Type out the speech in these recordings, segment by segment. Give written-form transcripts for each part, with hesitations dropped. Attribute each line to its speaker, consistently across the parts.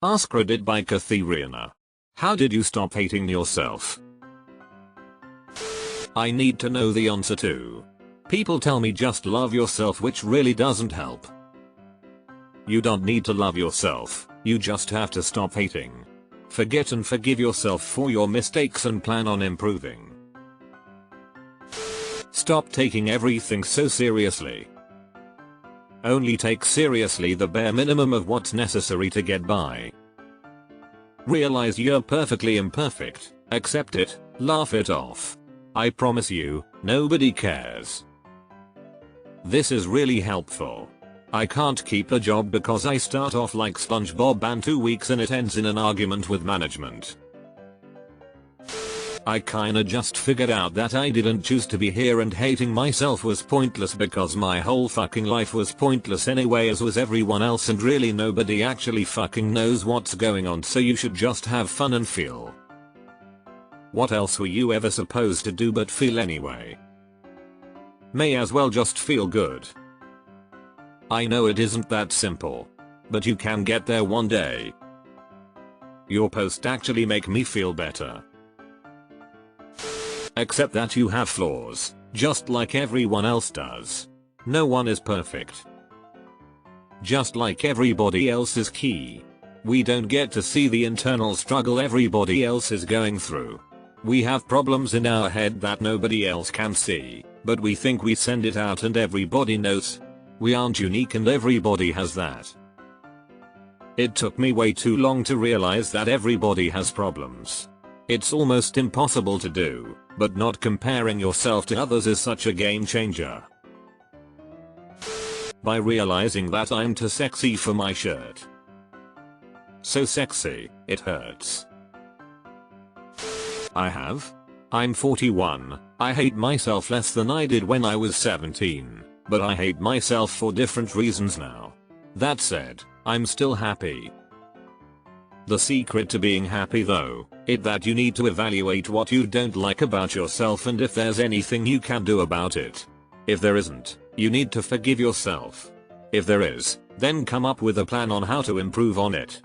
Speaker 1: AskReddit by Katharina. How did you stop hating yourself? I need to know the answer to. People tell me just love yourself, which really doesn't help. You don't need to love yourself, you just have to stop hating. Forget and forgive yourself for your mistakes and plan on improving. Stop taking everything so seriously. Only take seriously the bare minimum of what's necessary to get by. Realize you're perfectly imperfect, accept it, laugh it off. I promise you, nobody cares. This is really helpful. I can't keep a job because I start off like SpongeBob and 2 weeks and it ends in an argument with management. I kinda just figured out that I didn't choose to be here and hating myself was pointless because my whole fucking life was pointless anyway, as was everyone else, and really nobody actually fucking knows what's going on, so you should just have fun and feel. What else were you ever supposed to do but feel anyway? May as well just feel good. I know it isn't that simple, but you can get there one day. Your post actually make me feel better. Accept that you have flaws, just like everyone else does. No one is perfect. Just like everybody else is key. We don't get to see the internal struggle everybody else is going through. We have problems in our head that nobody else can see, but we think we send it out and everybody knows. We aren't unique and everybody has that. It took me way too long to realize that everybody has problems. It's almost impossible to do, but not comparing yourself to others is such a game changer. By realizing that I'm too sexy for my shirt. So sexy, it hurts. I'm 41, I hate myself less than I did when I was 17, but I hate myself for different reasons now. That said, I'm still happy. The secret to being happy though, is that you need to evaluate what you don't like about yourself and if there's anything you can do about it. If there isn't, you need to forgive yourself. If there is, then come up with a plan on how to improve on it.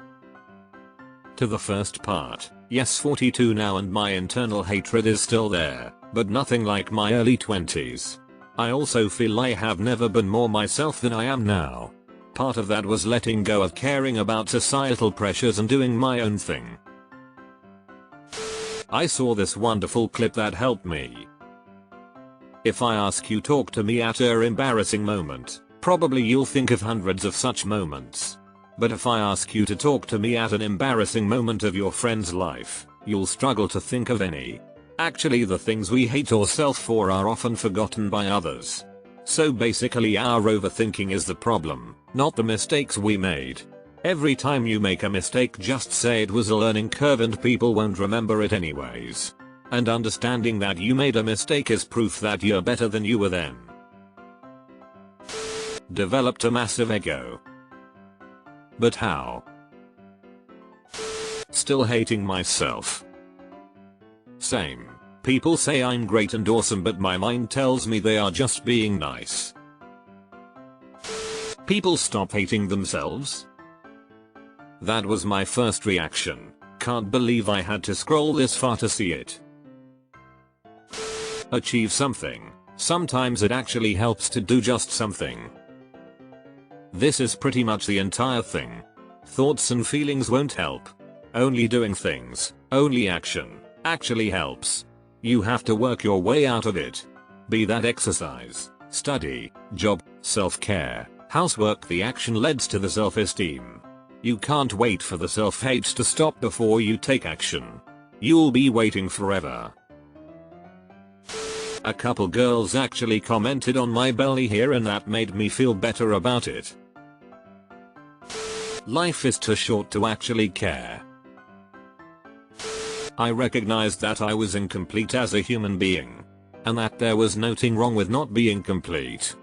Speaker 1: To the first part, yes, 42 now and my internal hatred is still there, but nothing like my early 20s. I also feel I have never been more myself than I am now. Part of that was letting go of caring about societal pressures and doing my own thing. I saw this wonderful clip that helped me. If I ask you talk to me at an embarrassing moment, probably you'll think of hundreds of such moments. But if I ask you to talk to me at an embarrassing moment of your friend's life, you'll struggle to think of any. Actually, the things we hate ourselves for are often forgotten by others. So basically our overthinking is the problem, not the mistakes we made. Every time you make a mistake, just say it was a learning curve and people won't remember it anyways. And understanding that you made a mistake is proof that you're better than you were then. Developed a massive ego. But how? Still hating myself. Same. People say I'm great and awesome, but my mind tells me they are just being nice. People stop hating themselves? That was my first reaction. Can't believe I had to scroll this far to see it. Achieve something. Sometimes it actually helps to do just something. This is pretty much the entire thing. Thoughts and feelings won't help. Only doing things, only action, actually helps. You have to work your way out of it. Be that exercise, study, job, self-care, housework. The action leads to the self-esteem. You can't wait for the self-hate to stop before you take action. You'll be waiting forever. A couple girls actually commented on my belly here and that made me feel better about it. Life is too short to actually care. I recognized that I was incomplete as a human being. And that there was nothing wrong with not being complete.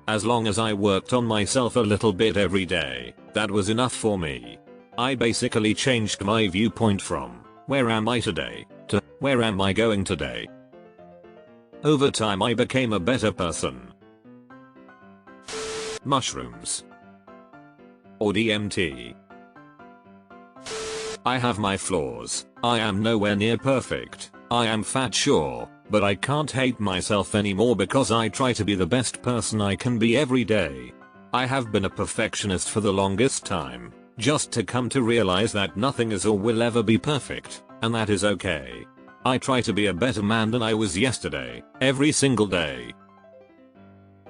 Speaker 1: As long as I worked on myself a little bit every day, that was enough for me. I basically changed my viewpoint from, where am I today, to, where am I going today? Over time I became a better person. Mushrooms. Or DMT. I have my flaws. I am nowhere near perfect. I am fat, sure, but I can't hate myself anymore because I try to be the best person I can be every day. I have been a perfectionist for the longest time, just to come to realize that nothing is or will ever be perfect, and that is okay. I try to be a better man than I was yesterday, every single day.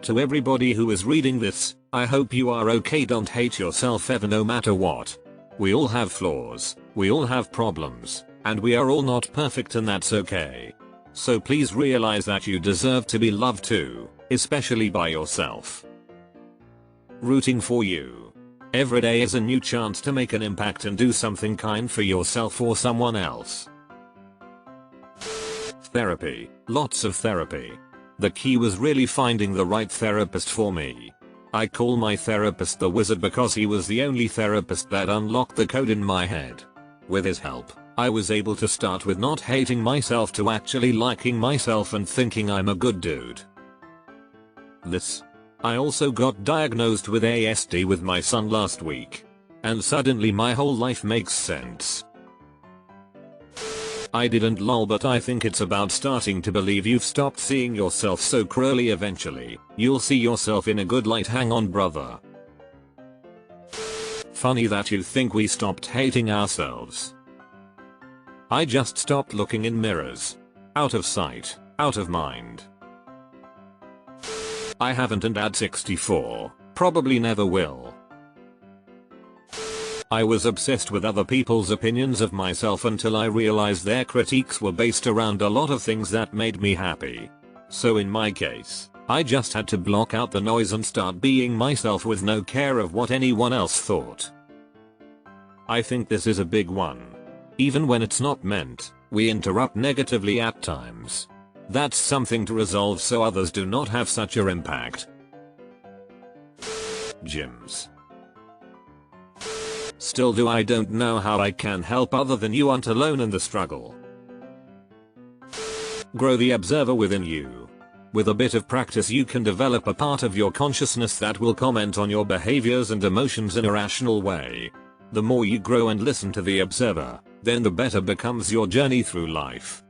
Speaker 1: To everybody who is reading this, I hope you are okay. Don't hate yourself ever, no matter what. We all have flaws, we all have problems, and we are all not perfect, and that's okay. So please realize that you deserve to be loved too, especially by yourself. Rooting for you. Every day is a new chance to make an impact and do something kind for yourself or someone else. Therapy. Lots of therapy. The key was really finding the right therapist for me. I call my therapist the wizard because he was the only therapist that unlocked the code in my head. With his help, I was able to start with not hating myself to actually liking myself and thinking I'm a good dude. I also got diagnosed with ASD with my son last week. And suddenly my whole life makes sense. I didn't lol, but I think it's about starting to believe you've stopped seeing yourself so cruelly. Eventually, you'll see yourself in a good light. Hang on, brother. Funny that you think we stopped hating ourselves. I just stopped looking in mirrors. Out of sight, out of mind. I haven't, and at 64, probably never will. I was obsessed with other people's opinions of myself until I realized their critiques were based around a lot of things that made me happy. So in my case, I just had to block out the noise and start being myself with no care of what anyone else thought. I think this is a big one. Even when it's not meant, we interrupt negatively at times. That's something to resolve so others do not have such an impact. Gyms. Still do. I don't know how I can help other than you aren't alone in the struggle. Grow the observer within you. With a bit of practice you can develop a part of your consciousness that will comment on your behaviors and emotions in a rational way. The more you grow and listen to the observer, then the better becomes your journey through life.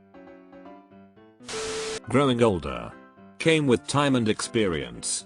Speaker 1: Growing older came with time and experience.